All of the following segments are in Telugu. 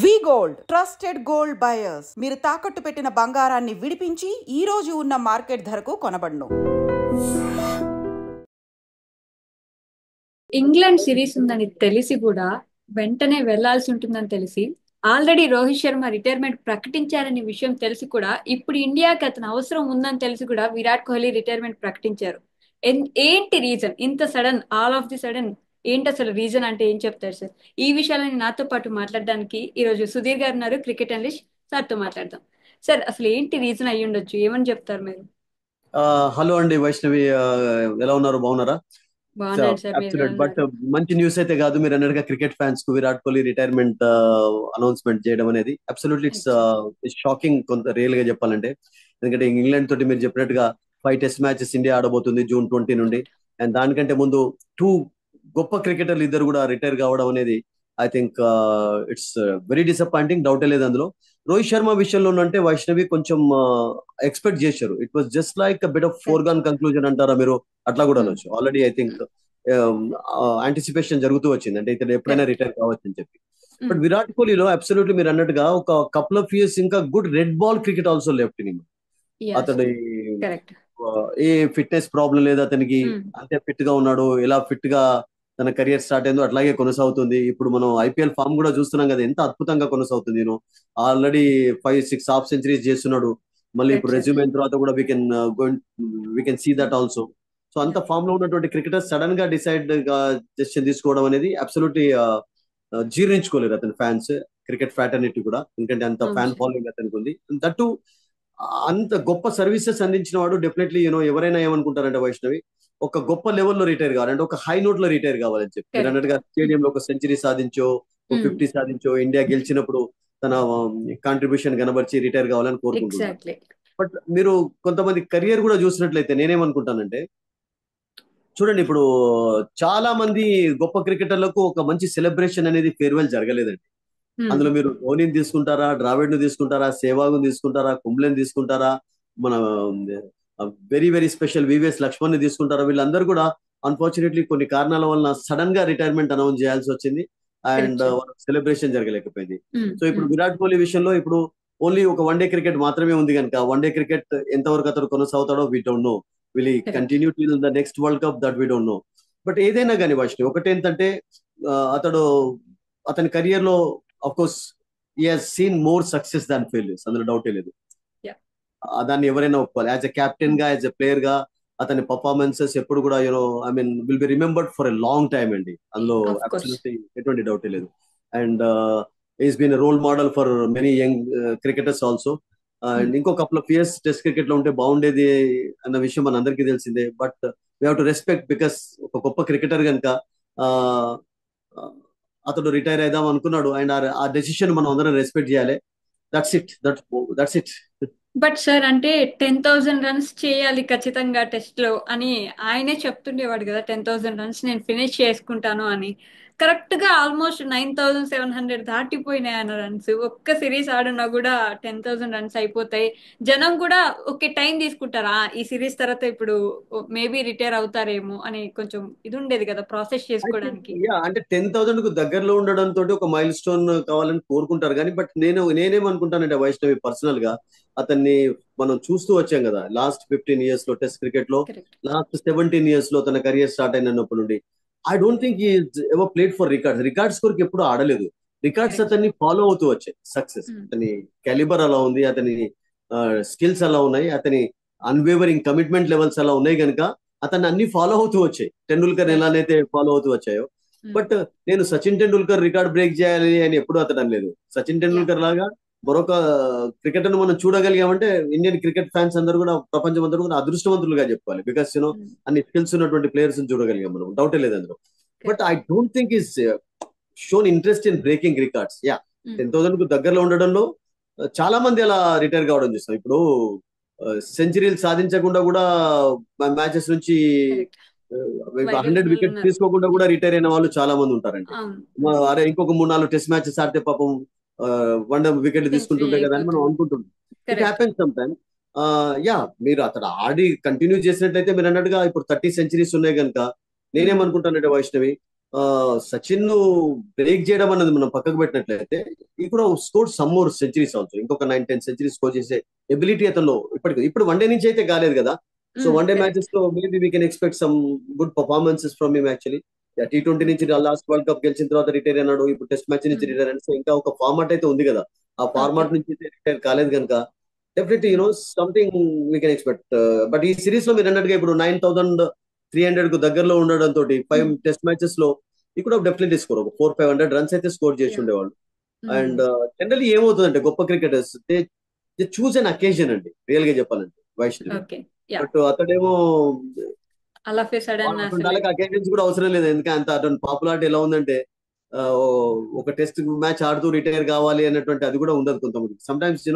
వి గోల్డ్ ట్రస్టెడ్ గోల్డ్ బయర్స్. మీరు తాకట్టు పెట్టిన బంగారాన్ని విడిపించి ఈ రోజు ఉన్న మార్కెట్ ధరకు కొనబడును. ఇంగ్లాండ్ సిరీస్ ఉందని తెలిసి కూడా వెంటనే వెళ్లాల్సి ఉంటుందని తెలిసి ఆల్రెడీ రోహిత్ శర్మ రిటైర్మెంట్ ప్రకటించారనే విషయం తెలిసి కూడా ఇప్పుడు ఇండియాకి అతను అవసరం ఉందని తెలిసి కూడా విరాట్ కోహ్లీ రిటైర్మెంట్ ప్రకటించారు. ఏంటి రీజన్ ఇంత sudden, all of the sudden? ఏంటి అసలు రీజన్ అంటే ఏం చెప్తారు సార్? ఈ విషయాలని నాతో పాటు మాట్లాడడానికి ఈ రోజు సుధీర్ గారు ఉన్నారు, క్రికెట్ అనలిస్ట్. సార్తో మాట్లాడదాం. సార్, అసలు ఏంటి రీజన్ అయ్యి ఉండొచ్చు? ఏమని చెప్తారు మీరు? హలో అండి వైష్ణవి, ఎలా ఉన్నారు? బాగున్నారా? బాగున్నాను సార్, మీరు ఎలా అబ్సల్యూట్. బట్ ఉన్నారు? మంచి న్యూస్ అయితే కాదు. మీరు అన్నట్టుగా క్రికెట్ ఫ్యాన్స్ కు విరాట్ కోహ్లీ రిటైర్మెంట్ అనౌన్స్మెంట్ చేయడం అనేది అబ్సల్యూట్లీ ఇట్స్ షాకింగ్, కొంత రియల్ గా చెప్పాలంటే. ఎందుకంటే ఇంగ్లాండ్ తోటి మీరు చెప్పినట్టుగా 5 టెస్ట్ మ్యాచెస్ ఇండియా ఆడబోతుంది జూన్ 20 నుండి. అండ్ దానికంటే ముందు 2 గొప్ప క్రికెటర్లు ఇద్దరు కూడా రిటైర్ కావడం అనేది I think it's very disappointing, డౌటే లేదు అందులో. రోహిత్ శర్మ విషయంలో అంటే వైష్ణవి కొంచెం ఎక్స్పెక్ట్ చేశారు. It was just like bit of foregone conclusion అంటారా మీరు, అట్లా కూడా అనొచ్చు. ఆల్రెడీ ఐ థింక్ యాంటిసిపేషన్ జరుగుతూ వచ్చింది, అంటే ఇతను ఎప్పుడైనా రిటైర్ కావచ్చు అని చెప్పి. బట్ విరాట్ కోహ్లీలో అబ్సల్యూట్లీ మీరు అన్నట్టుగా ఒక కపుల్ ఆఫ్ ఇయర్స్ ఇంకా good red ball cricket also left in. అతని ఏ ఫిట్నెస్ ప్రాబ్లం లేదు అతనికి, అంతే ఫిట్ గా ఉన్నాడు. ఎలా ఫిట్ గా తన కెరియర్ స్టార్ట్ అయిందో అట్లాగే కొనసాగుతుంది. ఇప్పుడు మనం ఐపీఎల్ ఫామ్ కూడా చూస్తున్నాం కదా, ఎంత అద్భుతంగా కొనసాగుతుంది. ఆల్రెడీ 5-6 హాఫ్ సెంచరీస్ చేస్తున్నాడు. మళ్ళీ ఇప్పుడు రెజ్యూమ్ అయిన తర్వాత కూడా we can see that also. So అంత ఫామ్ లో ఉన్నటువంటి క్రికెటర్ సడన్ గా డిసైడ్ గా డెసిషన్ తీసుకోవడం అనేది అబ్సల్యూట్లీ జీర్ణించుకోలేరు అతని ఫ్యాన్స్, క్రికెట్ ఫ్రాటర్నిటీ కూడా. ఎందుకంటే అంత ఫ్యాన్ ఫాలోయింగ్ అతనికి ఉంది. దట్టు అంత గొప్ప సర్వీసెస్ అందించిన వాడు డెఫినెట్లీ ఎవరైనా ఏమనుకుంటారంటే వైష్ణవి, ఒక గొప్ప లెవెల్లో రిటైర్ కావాలి, అంటే ఒక హై నోట్ లో రిటైర్ కావాలని చెప్పి. మీరు అన్నట్టుగా స్టేడియం లో ఒక సెంచరీ సాధించో, ఒక 50 సాధించో, ఇండియా గెలిచినప్పుడు తన కాంట్రిబ్యూషన్ కనబర్చి రిటైర్ కావాలని కోరుకుంటున్నారు. బట్ మీరు కొంతమంది కెరియర్ కూడా చూసినట్లయితే నేనేమనుకుంటానంటే, చూడండి ఇప్పుడు చాలా మంది గొప్ప క్రికెటర్లకు ఒక మంచి సెలబ్రేషన్ అనేది ఫేర్వెల్ జరగలేదండి. అందులో మీరు ధోనిని తీసుకుంటారా, ద్రావిడ్ ను తీసుకుంటారా, సేవాగ్ను తీసుకుంటారా, కుంబ్లేని తీసుకుంటారా, మన very very special VVS Laxman ని తీసుకుంటారా, వీళ్ళందరూ కూడా అన్ఫార్చునేట్లీ కొన్ని కారణాల వలన సడన్ గా రిటైర్మెంట్ అనౌన్స్ చేయాల్సి వచ్చింది. And celebration జరగలేకపోయింది. సో ఇప్పుడు విరాట్ కోహ్లీ విషయంలో ఇప్పుడు ఓన్లీ ఒక వన్డే క్రికెట్ మాత్రమే ఉంది కనుక, వన్డే క్రికెట్ ఎంతవరకు అతడు కొనసాగుతాడో we don't know. Will continue till the next world cup, that we don't know. But ఏదైనా కానీ వైష్ణవి, ఒకటేంటంటే అతడు అతని కెరియర్ లో of course he has seen more success than failures, అందులో డౌటే లేదు. దాన్ని ఎవరైనా ఒప్పుకోవాలి. యాజ్ ఎ కెప్టెన్ గా, యాజ్ ఎ ప్లేయర్ గా అతని పర్ఫార్మెన్సెస్ ఎప్పుడు కూడా I mean will be remembered for a long time అండి, అందులో అబ్సల్యూట్లీ ఎటువంటి డౌటే లేదు. And is been role model for many young cricketers also. And ఇంకో couple of years test cricket లో ఉంటే బాగుండేది అన్న విషయం మన అందరికీ తెలిసిందే. But we have to respect, because ఒక గొప్ప క్రికెటర్ కనుక అతడు రిటైర్ అయిదాం అనుకున్నాడు. అండ్ ఆ డెసిషన్ మనం అందరం రెస్పెక్ట్ చేయాలి. That's it, that's it. But sir, అంటే 10,000 రన్స్ చేయాలి ఖచ్చితంగా టెస్ట్ లో అని ఆయనే చెప్తుండేవాడు కదా. 10,000 రన్స్ నేను ఫినిష్ చేసుకుంటాను అని. కరెక్ట్ గా ఆల్మోస్ట్ 9,700 దాటిపోయినాయి ఆయన రన్స్. ఒక్క సిరీస్ ఆడున్నా కూడా 10,000 రన్స్ అయిపోతాయి. జనం కూడా ఓకే టైం తీసుకుంటారా, ఈ సిరీస్ తర్వాత ఇప్పుడు మేబీ రిటైర్ అవుతారేమో అని కొంచెం ఇది ఉండేది కదా ప్రాసెస్ చేసుకోవడానికి. అంటే 10,000 కు దగ్గరలో ఉండడం తోటి ఒక మైల్ స్టోన్ కావాలని కోరుకుంటారు కానీ, బట్ నేనేమనుకుంటానంటే వైష్ణవి, పర్సనల్ గా అతన్ని మనం చూస్తూ వచ్చాం కదా లాస్ట్ 15 ఇయర్స్ లో టెస్ట్ క్రికెట్ లో. లాస్ట్ 17 ఇయర్స్ లో తన కెరియర్ స్టార్ట్ అయినప్పటి నుండి I don't think he ever played for records కొరకు ఎప్పుడు ఆడలేదు. రికార్డ్స్ అతన్ని ఫాలో అవుతూ వచ్చాయి. సక్సెస్, అతని క్యాలిబర్ అలా ఉంది, అతని స్కిల్స్ అలా ఉన్నాయి, అతని అన్వేవరింగ్ కమిట్మెంట్ లెవెల్స్ అలా ఉన్నాయి కనుక అతన్ని అన్ని ఫాలో అవుతూ వచ్చాయి. టెండూల్కర్ ఎలానైతే ఫాలో అవుతూ వచ్చాయో. బట్ నేను సచిన్ టెండూల్కర్ రికార్డ్ బ్రేక్ చేయాలి అని ఎప్పుడు అతను అనలేదు. సచిన్ టెండూల్కర్ లాగా మరొక క్రికెటర్ ను మనం చూడగలిగామంటే ఇండియన్ క్రికెట్ ఫ్యాన్స్ అందరూ కూడా, ప్రపంచం అందరూ కూడా అదృష్టవంతులుగా చెప్పుకోవాలి. బికాస్ అన్ని స్కిల్స్ ఉన్నటువంటి ప్లేయర్స్ చూడగలిగాం మనం, డౌటే లేదు అందులో. But I don't think is shown interest in breaking records. 10,000 కు దగ్గరలో ఉండడంలో చాలా మంది అలా రిటైర్ కావడం చూస్తాం. ఇప్పుడు సెంచరీలు సాధించకుండా కూడా మ్యాచెస్ నుంచి 100 వికెట్స్ తీసుకోకుండా కూడా రిటైర్ అయిన వాళ్ళు చాలా మంది ఉంటారండి. అరే ఇంకొక 3-4 టెస్ట్ మ్యాచెస్ ఆడితే పాపం 100 వికెట్లు తీసుకుంటుంటే కదా అని మనం అనుకుంటుంటాం. It happens some time. మీరు అతను ఆడి కంటిన్యూ చేసినట్లయితే మీరు అన్నట్టుగా ఇప్పుడు 30 సెంచరీస్ ఉన్నాయి కనుక నేనేమనుకుంటానంటే వైష్ణవి, సచిన్ ను బ్రేక్ చేయడం అన్నది మనం పక్కకు పెట్టినట్లయితే ఇప్పుడు score some more centuries also, ఇంకొక 9-10 సెంచరీస్ స్కోర్ చేసే ఎబిలిటీ అతను ఇప్పుడు వన్డే నుంచి అయితే కాలేదు కదా. So one day correct. మ్యాచెస్ లో maybe we can expect some good performances from him actually. T20 నుంచి లాస్ట్ వరల్డ్ కప్ గెలిచిన తర్వాత రిటైర్ అన్నాడు, ఇప్పుడు టెస్ట్ మ్యాచ్ నుంచి రిటైర్ అన్నాడు. సో ఇంకా ఒక ఫార్మాట్ అయితే ఉంది కదా, ఆ ఓకే. ఫార్మాట్ నుంచి రిటైర్ కాలేదు కనుక definitely something we can expect. But ఈ సిరీస్ లో మీరు అన్నట్టుగా ఇప్పుడు 9,300 కు దగ్గరలో ఉండడంతో 5 టెస్ట్ మ్యాచెస్ లో ఈ కూడా డెఫినెట్లీ స్కోర్ ఒక 400-500 రన్స్ అయితే స్కోర్ చేసి ఉండేవాళ్ళు. అండ్ జనరల్లీ ఏమవుతుందంటే గొప్ప cricketers they choose an occasion అండి, రియల్ గా చెప్పాలంటే వైష్ణవి. ఓకే. యా, బట్ అతడేమో అలా సడన్ అటువంటి అసలు. వాళ్ళకి అకేషన్స్ కూడా అవసరం లేదు, ఎందుకంటే అంత అటువంటి పాపులారిటీ ఎలా ఉందంటే ఒక టెస్ట్ మ్యాచ్ ఆడుతూ రిటైర్ కావాలి అన్నటువంటి అది కూడా ఉండదు కొంతమంది. సమ్ టైమ్స్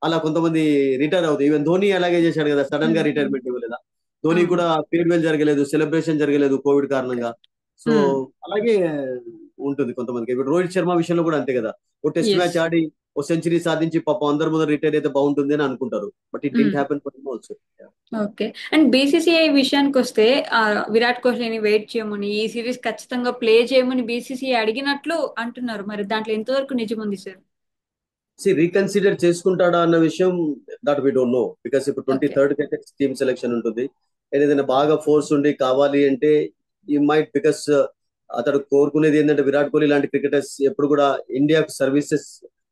అలా కొంతమంది రిటైర్ అవుతాయి. ఈవెన్ ధోని అలాగే చేశాడు కదా, సడన్ గా రిటైర్మెంట్ ఇవ్వలేదా. ధోని అవును. కూడా ఫేర్వెల్ జరగలేదు, సెలబ్రేషన్ జరగలేదు కోవిడ్ కారణంగా. సో అలాగే ఉంటుంది కొంతమందికి. ఇప్పుడు రోహిత్ శర్మ విషయంలో కూడా అంతే కదా, ఓ టెస్ట్ మ్యాచ్ ఎస్. ఆడి ఓ సెంచరీ సాధించి పాపం అందరి ముందు రిటైర్ అయితే బాగుంటుంది అని అనుకుంటారు. But it didn't happen for him also. Okay. And BCCI విషయానికి వస్తే విరాట్ కోహ్లీని వెయిట్ చేయమని, ఈ సిరీస్ ఖచ్చితంగా ప్లే చేయమని బీసీసీఐ అడిగినట్లు అంటున్నారు. మరి దాంట్లో ఎంతవరకు నిజం ఉంది సార్? రీకన్సిడర్ చేసుకుంటాడా అన్న విషయం that we don't know, because ఇప్పుడు ఓకే. 23rd కి అయితే టీమ్ సెలెక్షన్ ఉంటుంది. ఏదైనా బాగా ఫోర్స్ ఉండి కావాలి అంటే ఈ మైట్, బికాస్ అతడు కోరుకునేది ఏంటంటే విరాట్ కోహ్లీ లాంటి క్రికెటర్స్ ఎప్పుడు కూడా ఇండియాకు సర్వీసెస్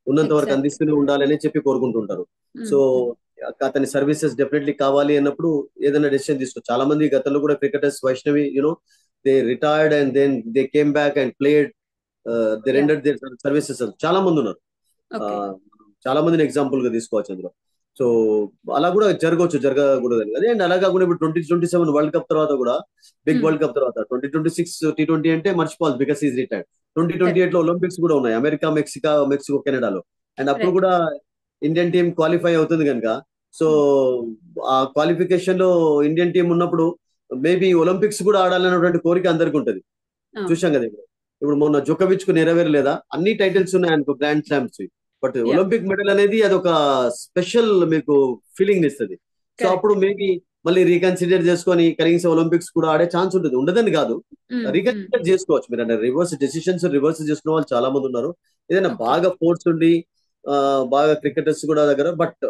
ఉన్నంత వరకు ఎగ్జాక్ట్లీ. అందిస్తూనే ఉండాలని చెప్పి కోరుకుంటుంటారు. సో అతని సర్వీసెస్ డెఫినెట్లీ కావాలి అన్నప్పుడు ఏదైనా డెసిషన్ తీసుకో. చాలా మంది గతంలో కూడా cricketers Vaishnavi they retired and then they came back and played, they yeah. Rendered their services. చాలా మంది ఉన్నారు, ఓకే. చాలా మందిని ఎగ్జాంపుల్ గా తీసుకోవచ్చు అందులో. సో అలా కూడా జరగవచ్చు, జరగకూడదని. అదే అండ్ అలా కాకుండా ఇప్పుడు 2027 వరల్డ్ కప్ తర్వాత కూడా, బిగ్ వరల్డ్ కప్ తర్వాత 2026 T20 అంటే మర్చిపోవాలి, బికాస్ ఈజ్ రిటైర్డ్. 2028 లో ఒలింపిక్స్ కూడా ఉన్నాయి, అమెరికా, మెక్సికో, కెనడాలో. అండ్ అప్పుడు రైట్. కూడా ఇండియన్ టీం క్వాలిఫై అవుతుంది కనుక, సో ఆ క్వాలిఫికేషన్ లో ఇండియన్ టీం ఉన్నప్పుడు మేబీ ఒలింపిక్స్ కూడా ఆడాలన్నటువంటి కోరిక అందరికి ఉంటుంది. చూసాం కదా ఇప్పుడు మొన్న జోకోవిచ్ కు నెరవేరలేదా, అన్ని టైటిల్స్ ఉన్నాయి ఆయనకు, grand slams. But yeah, Olympic medal అనేది అదొక స్పెషల్ మీకు ఫీలింగ్ ఇస్తుంది. సో అప్పుడు కరెక్ట్. మేబీ మళ్ళీ రీకన్సిడర్ చేసుకొని కనీసం ఒలింపిక్స్ కూడా ఆడే ఛాన్స్ ఉంటుంది, ఉండదని కాదు. రీకన్సిడర్ చేసుకోవచ్చు మీరు, అంటే రివర్స్ చేసుకునే వాళ్ళు చాలా మంది ఉన్నారు. ఏదైనా ఓకే. బాగా ఫోర్స్ ఉండి బాగా క్రికెటర్స్ కూడా దగ్గర. But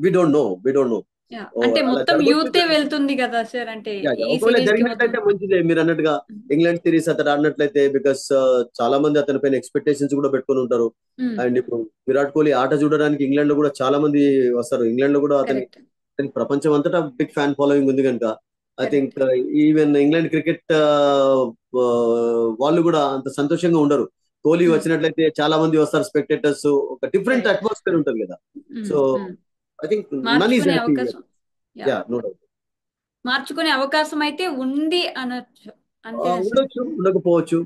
we don't know. Yeah, అంటే అలా మొత్తం యూతే జరగవచ్చు. వెళ్తుంది కదా సార్, అంటే ఈ ఒకవేళ సిరీస్ కి మొత్తం. జరిగినట్లయితే మంచిదే, మీరు అన్నట్టుగా ఇంగ్లాండ్ సిరీస్ అతను ఆడినట్లయితే, బికాస్ చాలా మంది అతని పైన ఎక్స్పెక్టేషన్స్ కూడా పెట్టుకొని ఉంటారు. అండ్ ఇప్పుడు విరాట్ కోహ్లీ ఆట చూడడానికి ఇంగ్లాండ్ లో కూడా చాలా మంది వస్తారు. ఇంగ్లాండ్ లో కూడా కరెక్ట్. అతనికి ప్రపంచం అంతటా బిగ్ ఫ్యాన్ ఫాలోయింగ్ ఉంది కనుక I think correct. Even England cricket వాళ్ళు కూడా అంత సంతోషంగా ఉండరు. కోహ్లీ వచ్చినట్లయితే చాలా మంది వస్తారు స్పెక్టేటర్స్, ఒక డిఫరెంట్ రైట్. అట్మాస్ఫియర్ ఉంటుంది కదా. So I think none is మార్చుకునే హ్యాపీ. అవకాశం. Yeah, yeah, no doubt. మార్చుకునే అవకాశం అయితే ఉంది అనొచ్చు, అంతేనా సార్? ఉండొచ్చు, ఉండకపోవచ్చు.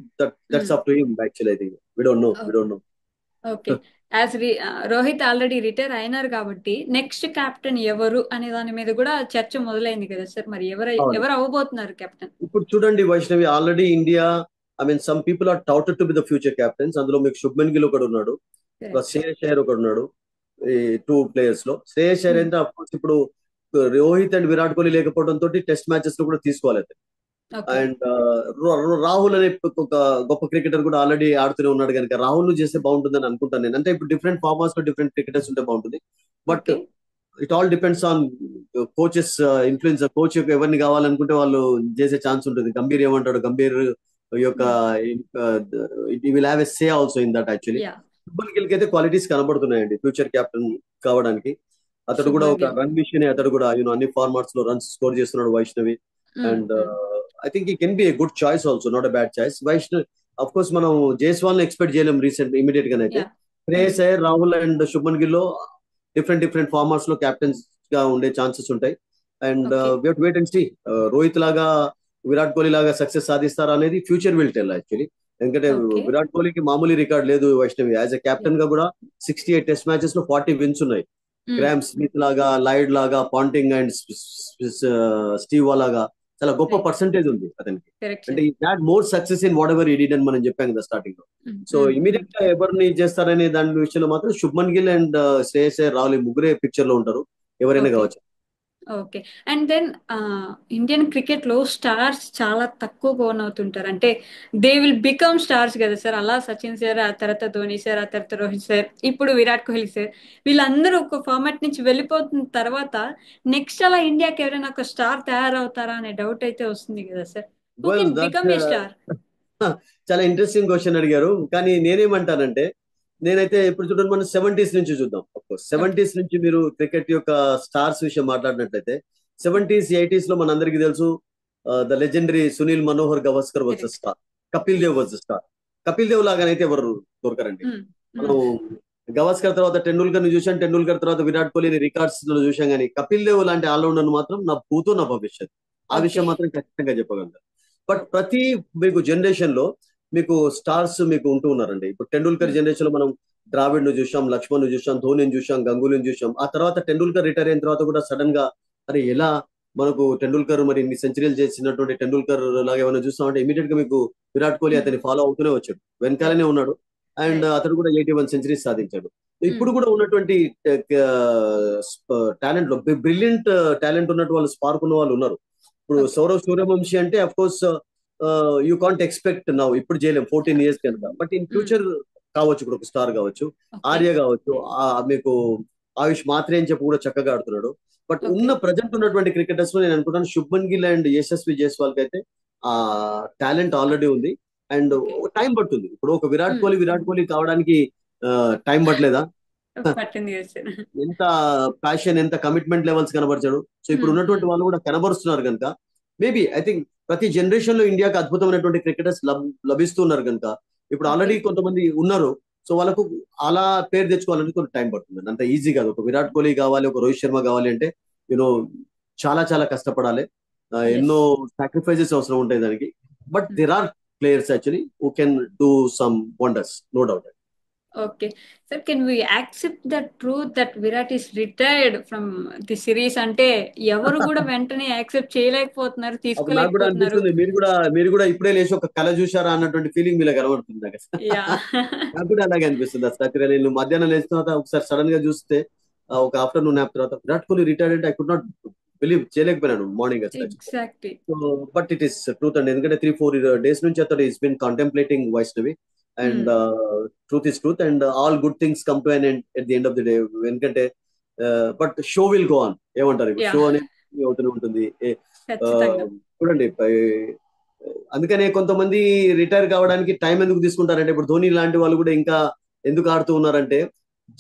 That's up to him actually. I think we don't know. Okay. As Rohit already retire అయినారు కాబట్టి నెక్స్ట్ కెప్టెన్ ఎవరు అనే దాని మీద కూడా చర్చ మొదలైంది కదా సార్. మరి అవును, ఎవరు అవ్వబోతున్నారు కెప్టెన్? ఇప్పుడు చూడండి Vaishnavi, already India, I mean some people are touted to be the future captains. అందులో మీకు శుభ్మన్ గిల్ ఒకడు ఉన్నాడు, శ్రేయస్ అయ్యర్ ఒకడు ఉన్నాడు. ఈ 2 ప్లేయర్స్ లో శ్రేయస్ అయ్యర్ అంటే అఫ్ కోర్స్ ఇప్పుడు రోహిత్ అండ్ విరాట్ కోహ్లీ లేకపోవడంతో టెస్ట్ మ్యాచెస్ లో కూడా తీసుకోవాలి అతను. ఓకే. అండ్ రాహుల్ అనే ఒక గొప్ప క్రికెటర్ కూడా ఆల్రెడీ ఆడుతూనే ఉన్నాడు కనుక రాహుల్ ను చేస్తే బాగుంటుందని అనుకుంటాను నేను. అంటే ఇప్పుడు డిఫరెంట్ ఫార్మాట్స్ లో డిఫరెంట్ క్రికెటర్స్ ఉంటే బాగుంటుంది. But okay. It all depends on coaches influence. Coach ఎవరిని కావాలనుకుంటే వాళ్ళు చేసే ఛాన్స్ ఉంటుంది. గంభీర్ ఏమంటాడు, గంభీర్ యొక్క will have a say also in that actually. Yeah, Shubman Gill కి అయితే క్వాలిటీస్ కనబడుతున్నాయండి ఫ్యూచర్ కెప్టెన్ కావడానికి. అతడు కూడా శుభ్మన్ ఒక గిల్. రన్ మిషన్, అతడు కూడా అన్ని ఫార్మాట్స్ లో రన్స్ స్కోర్ చేస్తున్నాడు Vaishnavi. And I think he can be a good choice also, not a bad choice. Vaishnav of course మనం జైస్వాల్ ని ఎక్స్పెక్ట్ చేయలేం ఇమీడియట్ గా అయితే. యా. శ్రేయస్ అయ్యర్, రాహుల్ అండ్ శుభ్మన్ గిల్ లో డిఫరెంట్ ఫార్మాట్స్ లో కెప్టెన్స్ గా ఉండే ఛాన్సెస్ ఉంటాయి. And okay. We have to wait and see Rohit లాగా విరాట్ కోహ్లీ లాగా సక్సెస్ సాధిస్తారా అనేది ఫ్యూచర్ విల్ టెల్ యాక్చువల్లీ. ఎందుకంటే ఓకే. విరాట్ కోహ్లీకి మామూలు రికార్డ్ లేదు వైష్ణవి. యాజ్ ఎ కెప్టెన్ గా కూడా 68 టెస్ట్ మ్యాచెస్ లో 40 విన్స్ ఉన్నాయి. గ్రామ్ స్మిత్ లాగా, లైడ్ లాగా, పాంటింగ్ అండ్ స్టీవ్ లాగా చాలా గొప్ప పర్సంటేజ్ ఉంది అతనికి. కరెక్ట్ అంటే సార్. ఈ that more success in what ever ఈ డిడ్ అని మనం చెప్పాం కదా స్టార్టింగ్ లో. సో ఇమీడియట్ గా ఎవరిని చేస్తారనే దాని విషయంలో మాత్రం శుభ్మన్ గిల్ అండ్ శ్రేయస్ అయ్యర్, రాహుల్ ఈ ముగ్గురే పిక్చర్ లో ఉంటారు, ఎవరైనా ఓకే. కావచ్చు. Okay. And then Indian cricket లో స్టార్స్ చాలా తక్కువ ఓన్ అవుతుంటారు. అంటే దే విల్ బికమ్ స్టార్స్ కదా సార్. అలా సచిన్ సార్, ఆ తర్వాత ధోని సార్, ఆ తర్వాత రోహిత్ సార్, ఇప్పుడు విరాట్ కోహ్లీ సార్, వీళ్ళందరూ ఒక ఫార్మాట్ నుంచి వెళ్ళిపోతున్న తర్వాత నెక్స్ట్ అలా ఇండియాకి ఎవరైనా ఒక స్టార్ తయారవుతారా అనే డౌట్ అయితే వస్తుంది కదా sir. Who well can that become a star? చాలా ఇంట్రెస్టింగ్ క్వశ్చన్ అడిగారు. కానీ నేనేమంటానంటే, నేనైతే ఇప్పుడు చూడండి, మనం 70s నుంచి చూద్దాం. Of course okay. 70s నుంచి మీరు క్రికెట్ యొక్క స్టార్స్ విషయం మాట్లాడినట్లయితే, 70s 80s లో మనందరికీ తెలుసు, the legendary Sunil Manohar Gavaskar was the correct. Star. Kapil Dev was the star. Kapil Dev లాగానైతే ఎవరు దొరకరండి. మనం గవాస్కర్ తర్వాత టెండూల్కర్ ని చూసాం, టెండూల్కర్ తర్వాత విరాట్ కోహ్లీని రికార్డ్స్ లో చూసాం, కానీ కపిల్ దేవ్ లాంటి ఆల్రౌండర్ మాత్రం నా భూతో నా భవిష్యత్. ఆ ఓకే. విషయం మాత్రం ఖచ్చితంగా చెప్పగలను. బట్ ప్రతి మీకు జనరేషన్ లో మీకు స్టార్స్ మీకు ఉంటూ ఉన్నారండి. ఇప్పుడు టెండూల్కర్ జనరేషన్ లో మనం ద్రావిడ్ ను చూసాం, లక్ష్మణ్ ను చూసాం, ధోనిని చూసాం, గంగూలీని చూసాం. ఆ తర్వాత టెండూల్కర్ రిటైర్ అయిన తర్వాత కూడా సడన్ గా అరే ఎలా మనకు టెండూల్కర్ మరి ఇన్ని సెంచరీలు చేసినటువంటి టెండూల్కర్ లాగా ఏమైనా చూస్తామంటే ఇమీడియట్ గా మీకు విరాట్ కోహ్లీ అతన్ని ఫాలో అవుతూనే వచ్చాడు, వెనకాలనే ఉన్నాడు. And right. అతను కూడా 81 సెంచరీస్ సాధించాడు. ఇప్పుడు కూడా ఉన్నటువంటి టాలెంట్ లో బ్రిలియంట్ టాలెంట్ ఉన్నట్టు వాళ్ళు, స్పార్క్ ఉన్న వాళ్ళు ఉన్నారు. ఇప్పుడు ఓకే. సౌరవ్ సూర్యవంశీ అంటే of course you can't expect now, ఇప్పుడు చేయలేం 14 ఇయర్స్ కనుక. బట్ ఇన్ ఫ్యూచర్ కావచ్చు, ఇప్పుడు ఒక స్టార్ కావచ్చు, ఓకే. ఆర్య కావచ్చు, మీకు ఆయుష్ మాత్రే అని చెప్పి కూడా చక్కగా ఆడుతున్నాడు. But okay. ఉన్న ప్రజెంట్ ఉన్నటువంటి క్రికెటర్స్ లో నేను అనుకుంటాను శుభ్మన్ గిల్ అండ్ యశస్వి జైస్వాల్ కి అయితే ఆ టాలెంట్ ఆల్రెడీ ఉంది. And okay. టైం పడుతుంది. ఇప్పుడు ఒక విరాట్ కోహ్లీ కావడానికి టైం పట్టలేదా? పట్టింది కదా సార్. ఎంత ప్యాషన్, ఎంత కమిట్మెంట్ లెవెల్స్ కనబరిచాడు. సో ఇప్పుడు ఉన్నటువంటి వాళ్ళు కూడా కనబరుస్తున్నారు కనుక మేబీ ఐ థింక్ ప్రతి జనరేషన్ లో ఇండియాకి అద్భుతమైనటువంటి క్రికెటర్స్ లభిస్తున్నారు కనుక ఇప్పుడు ఓకే. ఆల్రెడీ కొంతమంది ఉన్నారు. సో వాళ్ళకు అలా పేరు తెచ్చుకోవాలంటే కొంచెం టైం పడుతుంది. అంత ఈజీ కాదు. ఒక విరాట్ కోహ్లీ కావాలి, ఒక రోహిత్ శర్మ కావాలి అంటే యూనో చాలా చాలా కష్టపడాలి. ఎస్. ఎన్నో సాక్రిఫైజెస్ అవసరం ఉంటాయి దానికి. But there are players actually who can do some wonders, no doubt. Okay. Sir, can we accept the truth that Virat is retired from the series? అంటే ఎవరు కూడా వెంటనే యాక్సెప్ట్ చేయలేకపోతున్నారు, అప్పుడు నాకు కూడా తీసుకోలేకపోతున్నారు. అనిపిస్తుంది, మీరు కూడా ఇప్పుడే లేచి ఒక కళ చూశారా అన్నటువంటి ఫీలింగ్ మీలో కనబడుతుంది నాకు. యా. నాకు కూడా అలాగే అనిపిస్తుంది. అసలు నేను మధ్యాహ్నం లేచిన తర్వాత ఒకసారి సడన్ గా చూస్తే ఒక ఆఫ్టర్నూన్ నాప్ తర్వాత విరాట్ కోహ్లీ రిటైర్డ్ అంటే ఐ కుడ్ నాట్ బిలీవ్, చేయలేకపోయినాను మార్నింగ్ అసలు. Exactly. So but it is truth అండి. ఎందుకంటే 3-4 డేస్ నుంచి అతడు is been contemplating Vaishnavi. And truth is truth and all good things come to an end at the end of the day. ఎందుకంటే but show will go on. ఏమంటారు, ఇప్పుడు యా. షో అనేది అవుతూనే ఉంటుంది. ఆ, ఖచ్చితంగా. చూడండి అందుకనే కొంతమంది రిటైర్ కావడానికి టైం ఎందుకు తీసుకుంటారంటే, ఇప్పుడు ధోని లాంటి వాళ్ళు కూడా ఇంకా ఎందుకు ఆడుతూ ఉన్నారంటే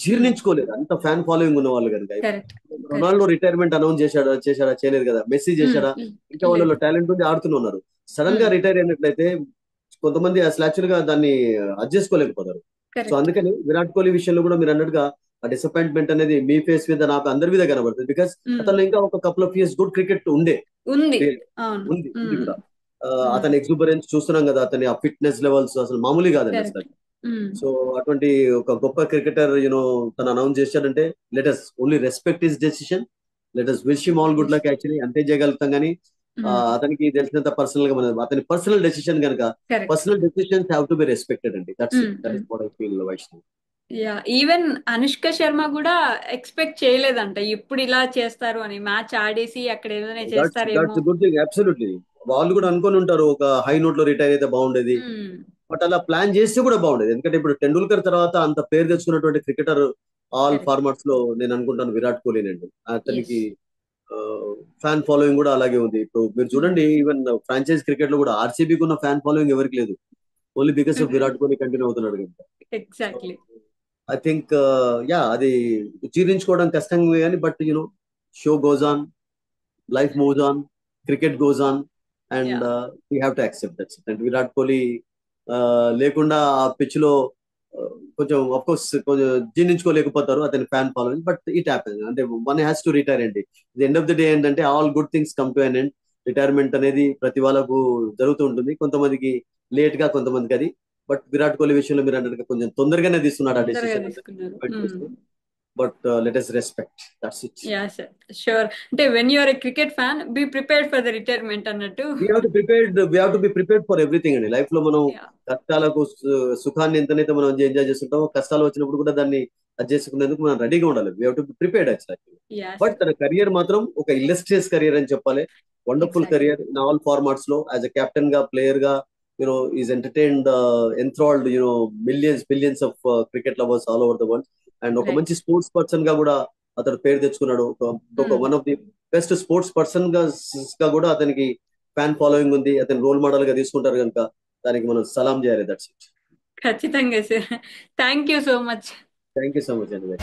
జీర్ణించుకోలేదు, అంత ఫ్యాన్ ఫాలోయింగ్ ఉన్న వాళ్ళు కనుక. Correct. Ronaldo correct. Retirement announce చేశాడా చేయలేదు కదా. మెస్సీ చేశాడా? ఇంకా లేదు. వాళ్ళలో టాలెంట్ ఉంది, ఆడుతూనే ఉన్నారు. సడన్ గా రిటైర్ అయినట్లయితే కొంతమంది అసలు యాక్చువల్ గా దాన్ని అడ్జస్ట్ చేసుకోలేకపోతారు. So correct. అందుకని విరాట్ కోహ్లీ విషయంలో కూడా మీరు అన్నట్టుగా ఆ డిసప్పాయింట్మెంట్ అనేది మీ ఫేస్ మీద, నాకు అందరి మీద కనబడుతుంది. బికాస్ అతను ఇంకా ఒక couple of years good cricket ఉండే, ఉంది. అవును. ఉంది ఉంది కూడా. అతని ఎగ్జూబరెన్స్ చూస్తున్నాం కదా, అతని ఆ ఫిట్నెస్ లెవెల్స్ అసలు మామూలు కాదండి కరెక్ట్. అసలు. సో అటువంటి ఒక గొప్ప క్రికెటర్ తను అనౌన్స్ చేశాడంటే let us only respect his decision, let us wish him all good luck. Actually అంతే చేయగలుగుతాం. కానీ అతనికి తెలిసినంత పర్సనల్ గా మనం అతని పర్సనల్ డెసిషన్ కనుక, correct. Personal decisions have to be respected అండి. That is what I feel Vaishnav. Yeah. Even Anushka Sharma కూడా ఎక్స్పెక్ట్ చేయలేదంట ఇప్పుడు ఇలా చేస్తారు అని. మ్యాచ్ ఆడేసి అక్కడ ఏదైనా చేస్తారేమో. That's good thing, absolutely. వాళ్ళు కూడా అనుకొని ఉంటారు ఒక హై నోట్ లో రిటైర్ అయితే బాగుండేది. బట్ అలా ప్లాన్ చేస్తే కూడా బాగుండేది. ఎందుకంటే ఇప్పుడు టెండూల్కర్ తర్వాత అంత పేరు తెచ్చుకున్నటువంటి క్రికెటర్ ఆల్ కరెక్ట్. ఫార్మాట్స్ లో నేను అనుకుంటాను విరాట్ కోహ్లీనండి. ఎస్. అతనికి ఫ్యాన్ ఫాలోయింగ్ కూడా అలాగే ఉంది. ఇప్పుడు మీరు చూడండి, ఈవెన్ ఫ్రాంచైజ్ క్రికెట్ లో కూడా ఆర్సీబీకి ఉన్న ఫ్యాన్ ఫాలోయింగ్ ఎవరికి లేదు, only because of Virat Kohli continue అవుతున్నాడు కనుక. So exactly. I think yeah అది జీర్ణించుకోవడం కష్టంగా కానీ, but show goes on, life moves on, cricket goes on, yeah. And we have to accept that's. And Virat Kohli లేకుండా ఆ పిచ్ లో కొంచెం అఫ్ కోర్స్ కొంచెం జీర్ణించుకోలేకపోతారు అతని fan following. But it happen, అంటే వన్ హ్యాస్ టు రిటైర్ అండి. The end of the day ఏంటంటే all good things come to an end. Retirement అనేది ప్రతి వాళ్ళకు జరుగుతూ ఉంటుంది, కొంతమందికి లేట్ గా, కొంతమందికి అది. బట్ విరాట్ కోహ్లీ విషయంలో మీరు అన్నట్టుగా కొంచెం తొందరగానే తీసుకున్నాడు ఆ తొందరగా డెసిషన్ తీసుకున్నారు. అనేది. But let us respect, that's it. Yeah sir. Sure. అంటే when you're a cricket fan, be prepared for the retirement అన్నట్టు. We have to be prepared for everything అండి. లైఫ్ లో మనం యా. కష్టాలకు సుఖాన్ని ఎంతనైతే మనం ఎంజాయ్ చేస్తుంటామో, కష్టాలు వచ్చినప్పుడు కూడా దాన్ని అది చేసుకునేందుకు మనం రెడీగా ఉండాలి. We have to be prepared actually. Yes but తన కెరియర్ మాత్రం ఒక ఇల్లస్ట్రియస్ కెరియర్ అని చెప్పాలి. Wonderful exactly. Career in all formats లో, యాజ్ అ కెప్టెన్ గా, ప్లేయర్ గా, is entertained, enthralled billions of cricket lovers all over the world. And ఒక రైట్. మంచి స్పోర్ట్స్ పర్సన్ గా కూడా అతడు పేరు తెచ్చుకున్నాడు. ఒక one of the best sports person గా కూడా అతనికి ఫ్యాన్ ఫాలోయింగ్ ఉంది. అతని రోల్ మోడల్ గా తీసుకుంటారు కనుక దానికి మనం సలాం చేయాలి. That's it. ఖచ్చితంగా sir. Thank you so much. Thank you so much అండి.